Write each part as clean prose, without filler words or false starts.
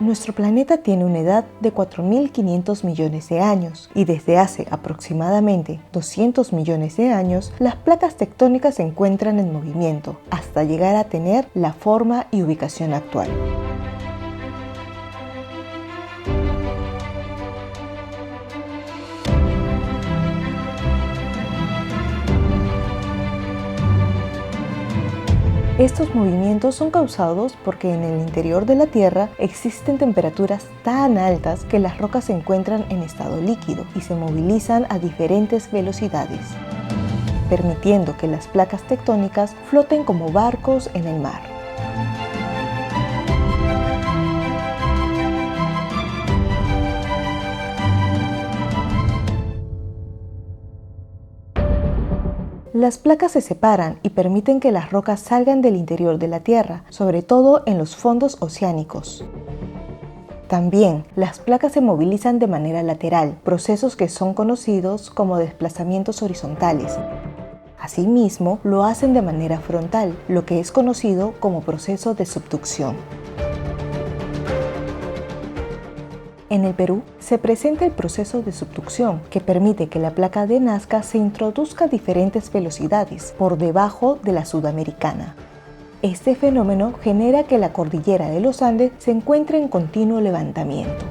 Nuestro planeta tiene una edad de 4.500 millones de años y desde hace aproximadamente 200 millones de años las placas tectónicas se encuentran en movimiento hasta llegar a tener la forma y ubicación actual. Estos movimientos son causados porque en el interior de la Tierra existen temperaturas tan altas que las rocas se encuentran en estado líquido y se movilizan a diferentes velocidades, permitiendo que las placas tectónicas floten como barcos en el mar. Las placas se separan y permiten que las rocas salgan del interior de la Tierra, sobre todo en los fondos oceánicos. También, las placas se movilizan de manera lateral, procesos que son conocidos como desplazamientos horizontales. Asimismo, lo hacen de manera frontal, lo que es conocido como proceso de subducción. En el Perú se presenta el proceso de subducción, que permite que la placa de Nazca se introduzca a diferentes velocidades por debajo de la sudamericana. Este fenómeno genera que la cordillera de los Andes se encuentre en continuo levantamiento.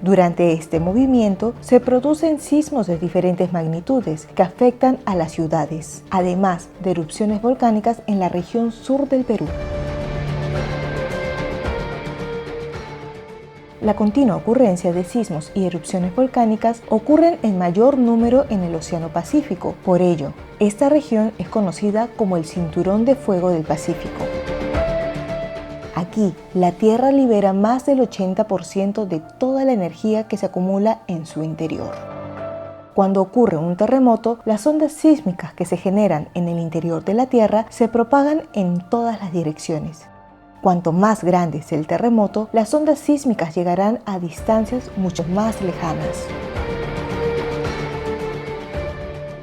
Durante este movimiento se producen sismos de diferentes magnitudes que afectan a las ciudades, además de erupciones volcánicas en la región sur del Perú. La continua ocurrencia de sismos y erupciones volcánicas ocurren en mayor número en el Océano Pacífico. Por ello, esta región es conocida como el Cinturón de Fuego del Pacífico. Aquí, la Tierra libera más del 80% de toda la energía que se acumula en su interior. Cuando ocurre un terremoto, las ondas sísmicas que se generan en el interior de la Tierra se propagan en todas las direcciones. Cuanto más grande es el terremoto, las ondas sísmicas llegarán a distancias mucho más lejanas.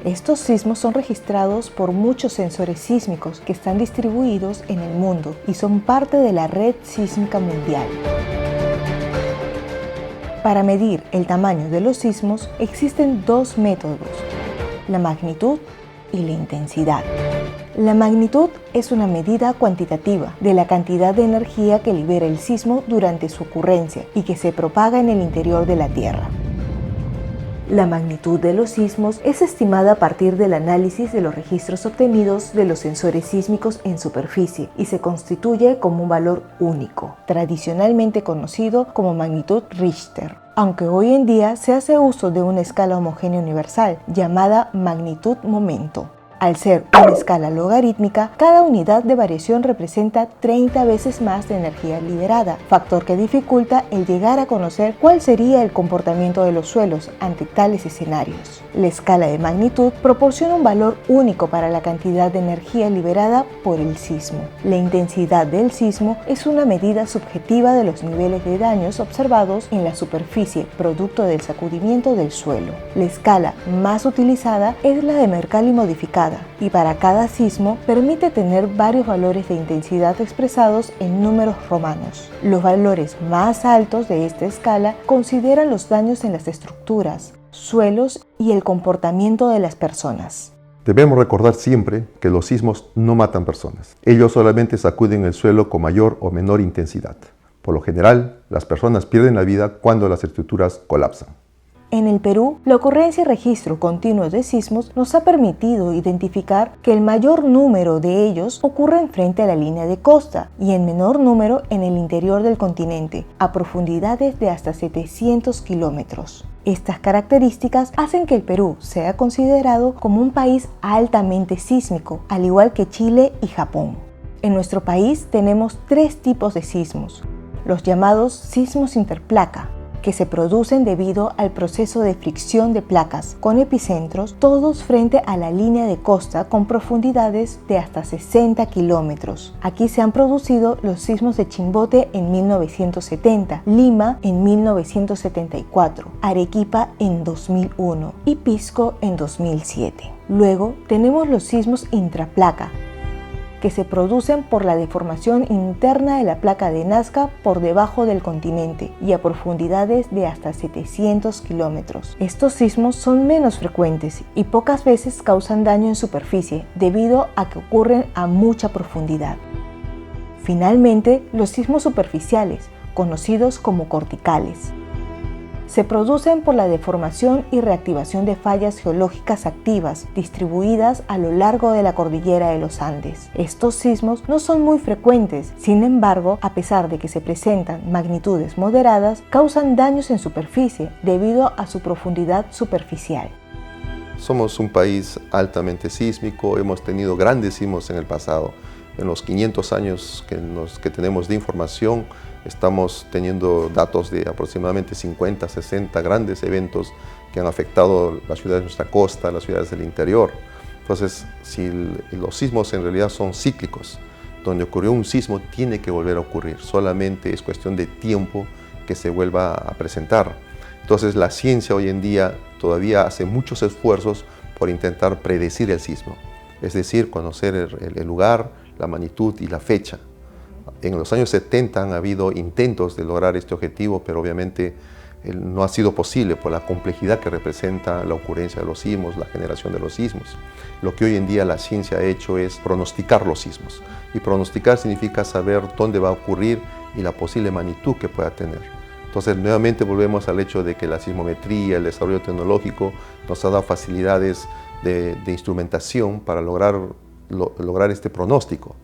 Estos sismos son registrados por muchos sensores sísmicos que están distribuidos en el mundo y son parte de la red sísmica mundial. Para medir el tamaño de los sismos existen dos métodos: la magnitud y la intensidad. La magnitud es una medida cuantitativa de la cantidad de energía que libera el sismo durante su ocurrencia y que se propaga en el interior de la Tierra. La magnitud de los sismos es estimada a partir del análisis de los registros obtenidos de los sensores sísmicos en superficie y se constituye como un valor único, tradicionalmente conocido como magnitud Richter, aunque hoy en día se hace uso de una escala homogénea universal llamada magnitud momento. Al ser una escala logarítmica, cada unidad de variación representa 30 veces más de energía liberada, factor que dificulta el llegar a conocer cuál sería el comportamiento de los suelos ante tales escenarios. La escala de magnitud proporciona un valor único para la cantidad de energía liberada por el sismo. La intensidad del sismo es una medida subjetiva de los niveles de daños observados en la superficie producto del sacudimiento del suelo. La escala más utilizada es la de Mercalli modificada, y para cada sismo permite tener varios valores de intensidad expresados en números romanos. Los valores más altos de esta escala consideran los daños en las estructuras, suelos y el comportamiento de las personas. Debemos recordar siempre que los sismos no matan personas. Ellos solamente sacuden el suelo con mayor o menor intensidad. Por lo general, las personas pierden la vida cuando las estructuras colapsan. En el Perú, la ocurrencia y registro continuo de sismos nos ha permitido identificar que el mayor número de ellos ocurren frente a la línea de costa y en menor número en el interior del continente, a profundidades de hasta 700 kilómetros. Estas características hacen que el Perú sea considerado como un país altamente sísmico, al igual que Chile y Japón. En nuestro país tenemos tres tipos de sismos: los llamados sismos interplaca, que se producen debido al proceso de fricción de placas con epicentros todos frente a la línea de costa con profundidades de hasta 60 kilómetros. Aquí se han producido los sismos de Chimbote en 1970, Lima en 1974, Arequipa en 2001 y Pisco en 2007. Luego tenemos los sismos intraplaca, que se producen por la deformación interna de la placa de Nazca por debajo del continente y a profundidades de hasta 700 kilómetros. Estos sismos son menos frecuentes y pocas veces causan daño en superficie debido a que ocurren a mucha profundidad. Finalmente, los sismos superficiales, conocidos como corticales, se producen por la deformación y reactivación de fallas geológicas activas distribuidas a lo largo de la cordillera de los Andes. Estos sismos no son muy frecuentes, sin embargo, a pesar de que se presentan magnitudes moderadas, causan daños en superficie debido a su profundidad superficial. Somos un país altamente sísmico, hemos tenido grandes sismos en el pasado. En los 500 años que tenemos de información, estamos teniendo datos de aproximadamente 50, 60 grandes eventos que han afectado las ciudades de nuestra costa, las ciudades del interior. Entonces, si los sismos en realidad son cíclicos, donde ocurrió un sismo tiene que volver a ocurrir, solamente es cuestión de tiempo que se vuelva a presentar. Entonces, la ciencia hoy en día todavía hace muchos esfuerzos por intentar predecir el sismo, es decir, conocer el lugar, la magnitud y la fecha. En los años 70 han habido intentos de lograr este objetivo, pero obviamente no ha sido posible por la complejidad que representa la ocurrencia de los sismos, la generación de los sismos. Lo que hoy en día la ciencia ha hecho es pronosticar los sismos. Y pronosticar significa saber dónde va a ocurrir y la posible magnitud que pueda tener. Entonces, nuevamente volvemos al hecho de que la sismometría, el desarrollo tecnológico nos ha dado facilidades de instrumentación para lograr este pronóstico.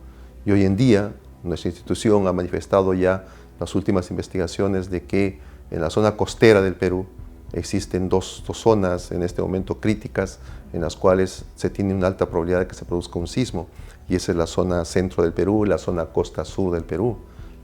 Y hoy en día, nuestra institución ha manifestado ya las últimas investigaciones de que en la zona costera del Perú existen dos zonas en este momento críticas en las cuales se tiene una alta probabilidad de que se produzca un sismo, y esa es la zona centro del Perú y la zona costa sur del Perú.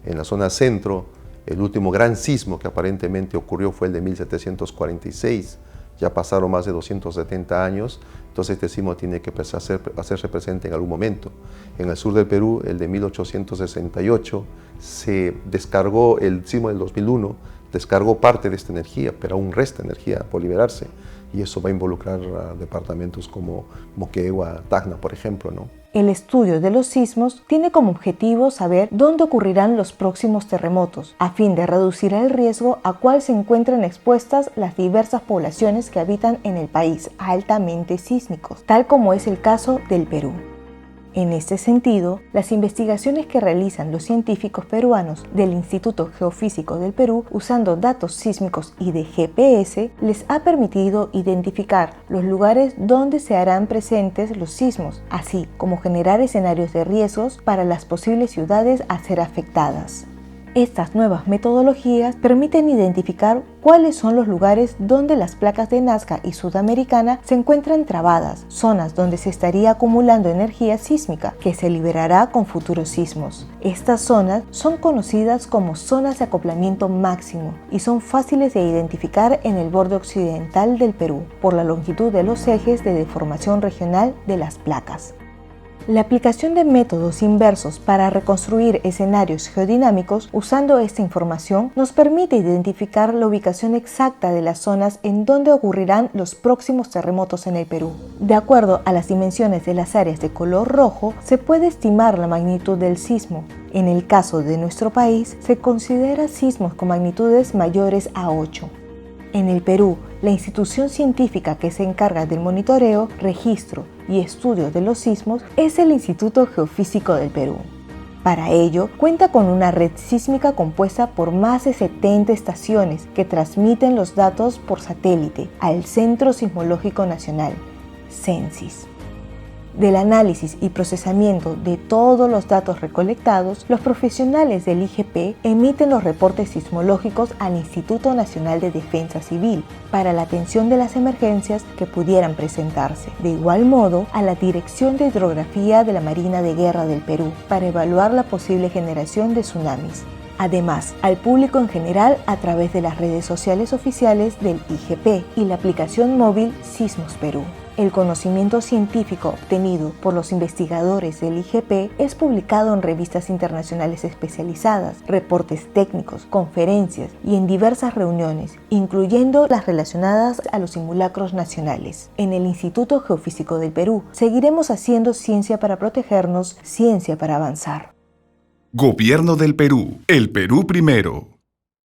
En la zona centro, el último gran sismo que aparentemente ocurrió fue el de 1746. Ya pasaron más de 270 años, entonces este sismo tiene que hacerse presente en algún momento. En el sur del Perú, el de 1868, se descargó el sismo del 2001, descargó parte de esta energía, pero aún resta energía por liberarse. Y eso va a involucrar a departamentos como Moquegua, Tacna, por ejemplo, ¿no? El estudio de los sismos tiene como objetivo saber dónde ocurrirán los próximos terremotos, a fin de reducir el riesgo a cual se encuentran expuestas las diversas poblaciones que habitan en el país altamente sísmicos, tal como es el caso del Perú. En este sentido, las investigaciones que realizan los científicos peruanos del Instituto Geofísico del Perú, usando datos sísmicos y de GPS, les ha permitido identificar los lugares donde se harán presentes los sismos, así como generar escenarios de riesgos para las posibles ciudades a ser afectadas. Estas nuevas metodologías permiten identificar cuáles son los lugares donde las placas de Nazca y Sudamericana se encuentran trabadas, zonas donde se estaría acumulando energía sísmica que se liberará con futuros sismos. Estas zonas son conocidas como zonas de acoplamiento máximo y son fáciles de identificar en el borde occidental del Perú por la longitud de los ejes de deformación regional de las placas. La aplicación de métodos inversos para reconstruir escenarios geodinámicos usando esta información nos permite identificar la ubicación exacta de las zonas en donde ocurrirán los próximos terremotos en el Perú. De acuerdo a las dimensiones de las áreas de color rojo, se puede estimar la magnitud del sismo. En el caso de nuestro país, se considera sismos con magnitudes mayores a 8. En el Perú, la institución científica que se encarga del monitoreo, registro y estudio de los sismos es el Instituto Geofísico del Perú. Para ello, cuenta con una red sísmica compuesta por más de 70 estaciones que transmiten los datos por satélite al Centro Sismológico Nacional, CENSIS. Del análisis y procesamiento de todos los datos recolectados, los profesionales del IGP emiten los reportes sismológicos al Instituto Nacional de Defensa Civil para la atención de las emergencias que pudieran presentarse. De igual modo, a la Dirección de Hidrografía de la Marina de Guerra del Perú para evaluar la posible generación de tsunamis. Además, al público en general a través de las redes sociales oficiales del IGP y la aplicación móvil Sismos Perú. El conocimiento científico obtenido por los investigadores del IGP es publicado en revistas internacionales especializadas, reportes técnicos, conferencias y en diversas reuniones, incluyendo las relacionadas a los simulacros nacionales. En el Instituto Geofísico del Perú seguiremos haciendo ciencia para protegernos, ciencia para avanzar. Gobierno del Perú. El Perú primero.